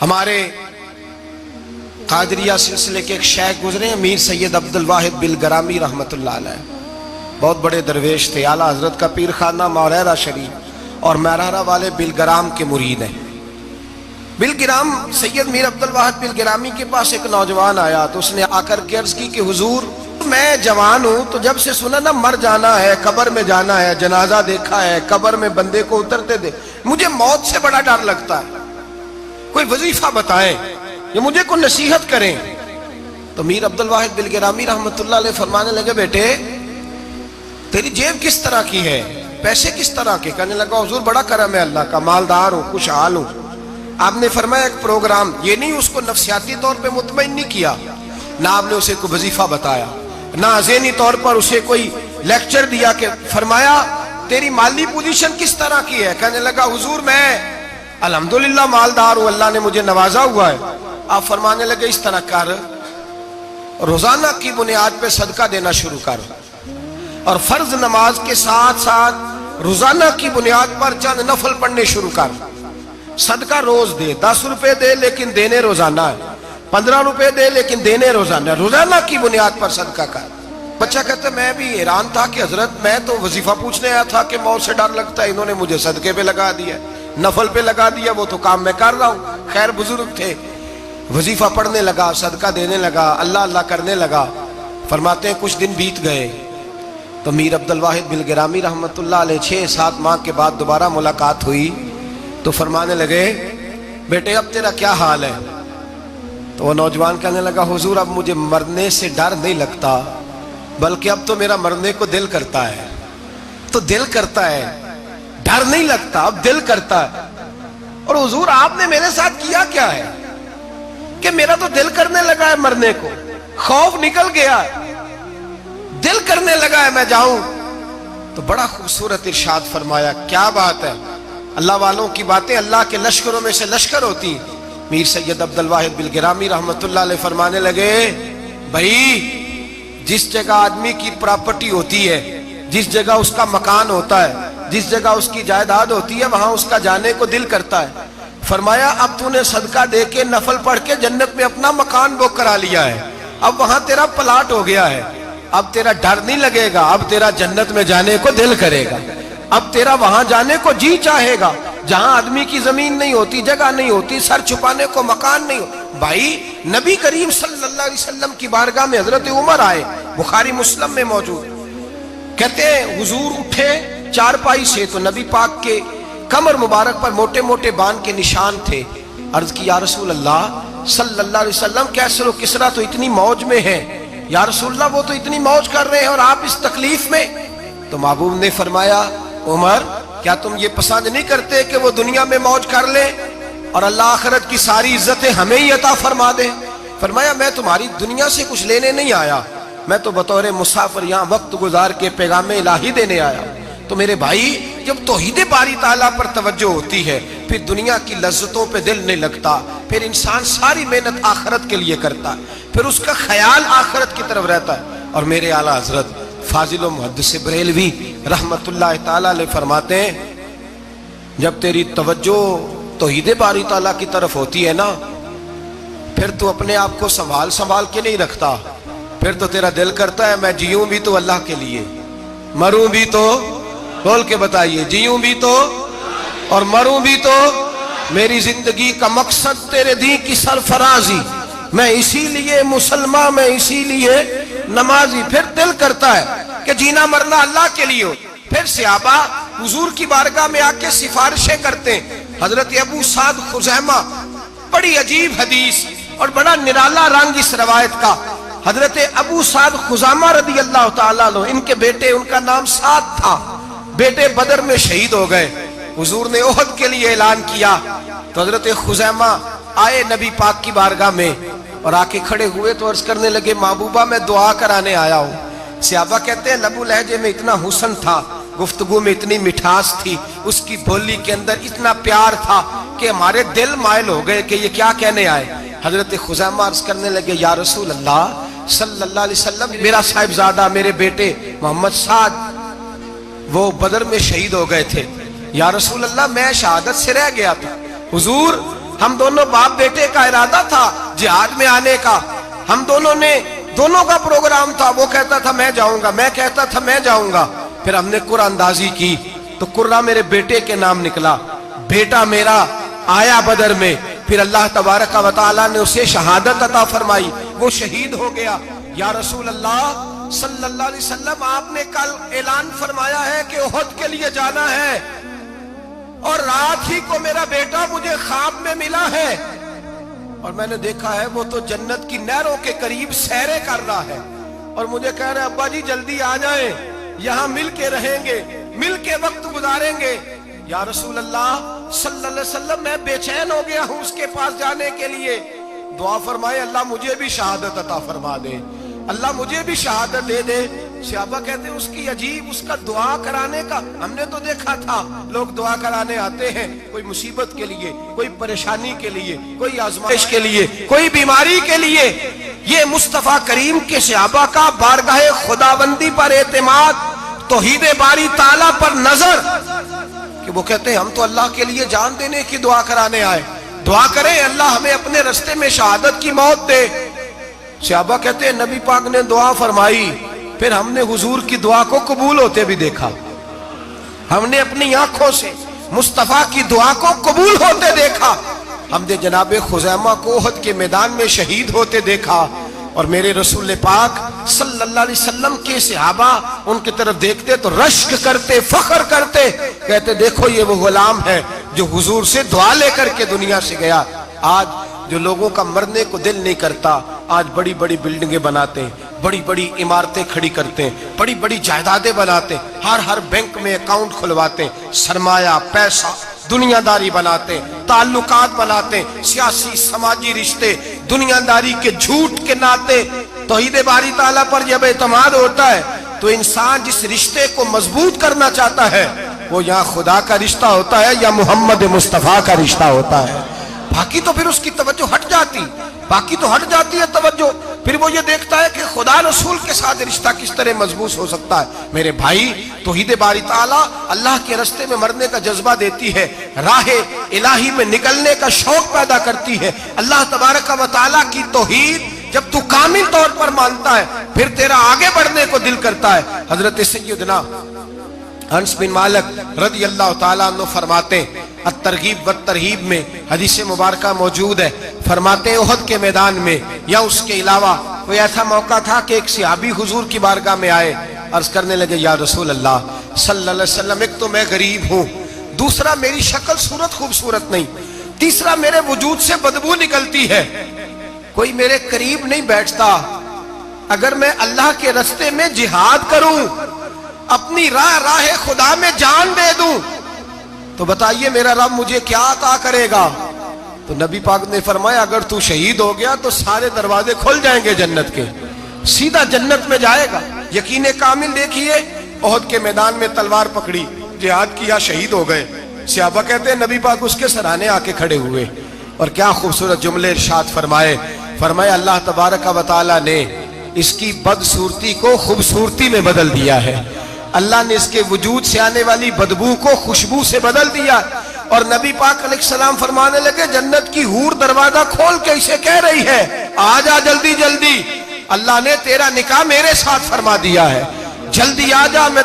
ہمارے قادریہ سلسلے کے ایک شیخ گزرے ہیں میر سید عبدالواحد بلگرامی رحمت اللہ علیہ، بہت بڑے درویش تھے، اعلیٰ حضرت کا پیر خانہ موریرہ شریف اور میرارہ والے بلگرام کے مرید ہیں۔ بلگرام سید میر عبدالواحد بلگرامی کے پاس ایک نوجوان آیا تو اس نے آ کر کے عرض کی کہ حضور میں جوان ہوں، تو جب سے سنا نا مر جانا ہے، قبر میں جانا ہے، جنازہ دیکھا ہے، قبر میں بندے کو اترتے دے، مجھے موت سے بڑا ڈر لگتا ہے، کوئی وظیفہ بتائیں یا مجھے کوئی نصیحت کریں۔ تو میر عبدالواحد بلگرامی رحمت اللہ علیہ فرمانے لگے بیٹے تیری جیب کس طرح کی ہے، پیسے کس طرح کے؟ کہنے لگا حضور بڑا کرم ہے اللہ کا، مالدار ہوں، خوشحال ہوں۔ آپ نے فرمایا ایک پروگرام، یہ نہیں اس کو نفسیاتی طور پہ مطمئن نہیں کیا، نہ آپ نے اسے کوئی وظیفہ بتایا، نہ ذہنی طور پر اسے کوئی لیکچر دیا، کہ فرمایا تیری مالی پوزیشن کس طرح کی ہے؟ کہنے لگا حضور میں الحمدللہ مالدار ہوں، اللہ نے مجھے نوازا ہوا ہے۔ آپ فرمانے لگے اس طرح کر، روزانہ کی بنیاد پہ صدقہ دینا شروع کر، اور فرض نماز کے ساتھ ساتھ روزانہ کی بنیاد پر چند نفل پڑھنے شروع کر، صدقہ روز دے، 10 روپے دے لیکن دینے روزانہ ہے، 15 روپے دے لیکن دینے روزانہ ہے، روزانہ کی بنیاد پر صدقہ کر۔ بچہ کہتا ہے میں بھی حیران تھا کہ حضرت میں تو وظیفہ پوچھنے آیا تھا کہ موت سے ڈر لگتا ہے، انہوں نے مجھے صدقے پہ لگا دیا، نفل پہ لگا دیا، وہ تو کام میں کر رہا ہوں۔ خیر بزرگ تھے، وظیفہ پڑھنے لگا، صدقہ دینے لگا، اللہ اللہ کرنے لگا۔ فرماتے ہیں کچھ دن بیت گئے تو میر عبدالواحد بلگرامی رحمت اللہ علیہ 6-7 ماہ کے بعد دوبارہ ملاقات ہوئی تو فرمانے لگے بیٹے اب تیرا کیا حال ہے؟ تو وہ نوجوان کہنے لگا حضور اب مجھے مرنے سے ڈر نہیں لگتا، بلکہ اب تو میرا مرنے کو دل کرتا ہے، تو دل کرتا ہے، ڈر نہیں لگتا، اب دل کرتا ہے۔ اور حضور آپ نے میرے ساتھ کیا کیا ہے کہ میرا تو دل کرنے لگا ہے مرنے کو، خوف نکل گیا ہے، دل کرنے لگا ہے میں جاؤں۔ تو بڑا خوبصورت ارشاد فرمایا، کیا بات ہے، اللہ والوں کی باتیں اللہ کے لشکروں میں سے لشکر ہوتی ہیں۔ میر سید عبدالواحد بلگرامی رحمت اللہ علیہ فرمانے لگے بھائی جس جگہ آدمی کی پراپرٹی ہوتی ہے، جس جگہ اس کا مکان ہوتا ہے، جس جگہ اس کی جائیداد ہوتی ہے، وہاں اس کا جانے کو دل کرتا ہے۔ فرمایا اب تو نے صدقہ دے کے نفل پڑھ کے جنت میں اپنا مکان بک کرا لیا ہے، اب وہاں تیرا پلاٹ ہو گیا ہے، اب تیرا ڈر نہیں لگے گا، اب تیرا جنت میں جانے کو دل کرے گا، اب تیرا وہاں جانے کو جی چاہے گا جہاں آدمی کی زمین نہیں ہوتی، جگہ نہیں ہوتی، سر چھپانے کو مکان نہیں ہوتا۔ بھائی نبی کریم صلی اللہ علیہ وسلم کی بارگاہ میں حضرت عمر آئے، بخاری مسلم میں موجود، کہتے ہیں حضور اٹھے چارپائی سے تو نبی پاک کے کمر مبارک پر موٹے موٹے بان کے نشان تھے۔ عرض کی یا رسول اللہ صلی اللہ علیہ وسلم کیسر و کسرا تو اتنی موج میں ہیں، یا رسول اللہ وہ تو اتنی موج کر رہے ہیں اور آپ اس تکلیف میں؟ تو محبوب نے فرمایا عمر کیا تم یہ پسند نہیں کرتے کہ وہ دنیا میں موج کر لے اور اللہ آخرت کی ساری عزتیں ہمیں ہی عطا فرما دے؟ فرمایا میں تمہاری دنیا سے کچھ لینے نہیں آیا، میں تو بطور مسافر یہاں وقت گزار کے پیغام الہی دینے آیا۔ تو میرے بھائی جب توحید باری تعالیٰ پر توجہ ہوتی ہے پھر دنیا کی لذتوں پہ دل نہیں لگتا، پھر انسان ساری محنت آخرت کے لیے کرتا ہے، پھر اس کا خیال آخرت کی طرف رہتا ہے۔ اور میرے اعلیٰ حضرت فاضل و محدث بریلوی رحمت اللہ تعالیٰ علیہ فرماتے ہیں جب تیری توجہ توحید باری تعالیٰ کی طرف ہوتی ہے نا پھر تو اپنے آپ کو سنبھال کے نہیں رکھتا، پھر تو تیرا دل کرتا ہے میں جیوں بھی تو اللہ کے لیے، مروں بھی تو، بول کے بتائیے، جیوں بھی تو اور مروں بھی تو، میری زندگی کا مقصد تیرے دین کی سرفرازی، میں اسی لیے مسلمان، میں اسی لیے نمازی۔ پھر دل کرتا ہے کہ جینا مرنا اللہ کے لیے ہو۔ پھر صحابہ حضور کی بارگاہ میں آ کے سفارشیں کرتے ہیں۔ حضرت ابو سعد خزیمہ، بڑی عجیب حدیث اور بڑا نرالا رنگ اس روایت کا، حضرت ابو سعد خزیمہ رضی اللہ تعالیٰ عنہ، ان کے بیٹے، ان کا نام سعد تھا، بیٹے بدر میں شہید ہو گئے۔ حضور نے احد کے لیے اعلان کیا تو حضرت خزیمہ آئے نبی پاک کی بارگاہ میں اور آ کے کھڑے ہوئے تو عرض کرنے لگے محبوبہ میں دعا کرانے آیا ہوں۔ صحابہ کہتے ہیں لب و لہجے میں اتنا حسن تھا، گفتگو میں اتنی مٹھاس تھی، اس کی بولی کے اندر اتنا پیار تھا کہ ہمارے دل مائل ہو گئے کہ یہ کیا کہنے آئے۔ حضرت خزیمہ عرض کرنے لگے یا رسول اللہ صلی اللہ علیہ وسلم میرا صاحبزادہ میرے بیٹے محمد سعد وہ بدر میں شہید ہو گئے تھے، یا رسول اللہ میں شہادت سے رہ گیا تھا۔ حضور ہم دونوں باپ بیٹے کا ارادہ تھا جہاد میں آنے کا، ہم دونوں کا پروگرام تھا، وہ کہتا تھا میں جاؤں گا، میں کہتا تھا میں جاؤں گا۔ پھر ہم نے قرعہ اندازی کی تو قرہ میرے بیٹے کے نام نکلا، بیٹا میرا آیا بدر میں، پھر اللہ تبارک و تعالیٰ نے اسے شہادت عطا فرمائی، وہ شہید ہو گیا۔ یا رسول اللہ صلی اللہ علیہ وسلم، آپ نے کل اعلان فرمایا ہے کہ احد کے لیے جانا ہے، اور رات ہی کو میرا بیٹا مجھے خواب میں ملا ہے، اور میں نے دیکھا ہے وہ تو جنت کی نہروں کے قریب سیرے کر رہا ہے، اور مجھے کہہ رہے ابا جی جلدی آ جائیں، یہاں مل کے رہیں گے، مل کے وقت گزاریں گے۔ یا رسول اللہ صلی اللہ علیہ وسلم، میں بے چین ہو گیا ہوں اس کے پاس جانے کے لیے، دعا فرمائے اللہ مجھے بھی شہادت عطا فرما دے، اللہ مجھے بھی شہادت دے دے۔ صحابہ کہتے ہیں اس کی عجیب، اس کا دعا کرانے کا، ہم نے تو دیکھا تھا لوگ دعا کرانے آتے ہیں کوئی مصیبت کے لیے، کوئی پریشانی کے لیے، کوئی آزمائش کے لیے، کوئی بیماری کے لیے۔ یہ مصطفیٰ کریم کے صحابہ کا بارگاہ خداوندی پر اعتماد، توحید باری تعالیٰ پر نظر، کہ وہ کہتے ہیں ہم تو اللہ کے لیے جان دینے کی دعا کرانے آئے، دعا کریں اللہ ہمیں اپنے رستے میں شہادت کی موت دے۔ صحابہ کہتے ہیں نبی پاک نے دعا فرمائی، پھر ہم نے حضور کی دعا کو قبول ہوتے بھی دیکھا، ہم نے اپنی آنکھوں سے مصطفیٰ کی دعا کو قبول ہوتے دیکھا، ہم نے جناب خزیمہ کو احد کے میدان میں شہید ہوتے دیکھا، اور میرے رسول پاک صلی اللہ علیہ وسلم کے صحابہ ان کی طرف دیکھتے تو رشک کرتے، فخر کرتے، کہتے دیکھو یہ وہ غلام ہے جو حضور سے دعا لے کر کے دنیا سے گیا۔ آج جو لوگوں کا مرنے کو دل نہیں کرتا، آج بڑی بڑی بلڈنگیں بناتے ہیں، بڑی بڑی عمارتیں کھڑی کرتے ہیں، بڑی بڑی جائیدادیں بناتے ہیں، ہر بینک میں اکاؤنٹ کھلواتے ہیں، سرمایہ پیسہ دنیا داری بناتے ہیں، تعلقات بناتے ہیں، سیاسی سماجی رشتے، دنیا داری کے جھوٹ کے ناطے۔ توحید باری تعالیٰ پر جب اعتماد ہوتا ہے تو انسان جس رشتے کو مضبوط کرنا چاہتا ہے وہ یا خدا کا رشتہ ہوتا ہے یا محمد مصطفیٰ کا رشتہ ہوتا ہے، باقی تو پھر اس کی توجہ ہٹ جاتی، باقی تو ہٹ جاتی ہے توجہ، پھر وہ یہ دیکھتا ہے کہ خدا رسول کے ساتھ رشتہ کس طرح مضبوط ہو سکتا ہے۔ میرے بھائی، توحید باری تعالیٰ اللہ کے رستے میں مرنے کا جذبہ دیتی ہے، راہ الہی میں نکلنے کا شوق پیدا کرتی ہے۔ اللہ تبارک و تعالیٰ کی توحید جب تو کامل طور پر مانتا ہے پھر تیرا آگے بڑھنے کو دل کرتا ہے۔ حضرت سیدنا انس بن مالک رضی اللہ تعالیٰ عنہ فرماتے ہیں، الترغیب والترہیب میں حدیث مبارکہ موجود ہے، فرماتے ہیں احد کے میدان میں یا اس کے علاوہ کوئی ایسا موقع تھا کہ ایک صحابی حضور کی بارگاہ میں آئے، عرض کرنے لگے یا رسول اللہ صلی اللہ علیہ وسلم، ایک تو میں غریب ہوں، دوسرا میری شکل صورت خوبصورت نہیں، تیسرا میرے وجود سے بدبو نکلتی ہے، کوئی میرے قریب نہیں بیٹھتا، اگر میں اللہ کے رستے میں جہاد کروں، اپنی راہ خدا میں جان دے دوں تو بتائیے میرا رب مجھے کیا عطا کرے گا؟ تو نبی پاک نے فرمایا اگر تو شہید ہو گیا تو سارے دروازے کھل جائیں گے جنت کے، سیدھا جنت میں جائے گا۔ یقین کامل دیکھیے، احد کے میدان میں تلوار پکڑی، جہاد کیا، شہید ہو گئے، صحابہ کہتے ہیں نبی پاک اس کے سرانے آ کے کھڑے ہوئے، اور کیا خوبصورت جملے ارشاد فرمائے اللہ تبارک و تعالیٰ نے اس کی بدصورتی کو خوبصورتی میں بدل دیا ہے، اللہ نے اس کے وجود سے آنے والی بدبو کو خوشبو سے بدل دیا، اور نبی پاک علیہ السلام فرمانے لگے جنت کی حور دروازہ کھول کے اسے کہہ رہی ہے آ جا جلدی جلدی، اللہ نے تیرا نکاح میرے ساتھ فرما دیا ہے، جلدی آ جا، میں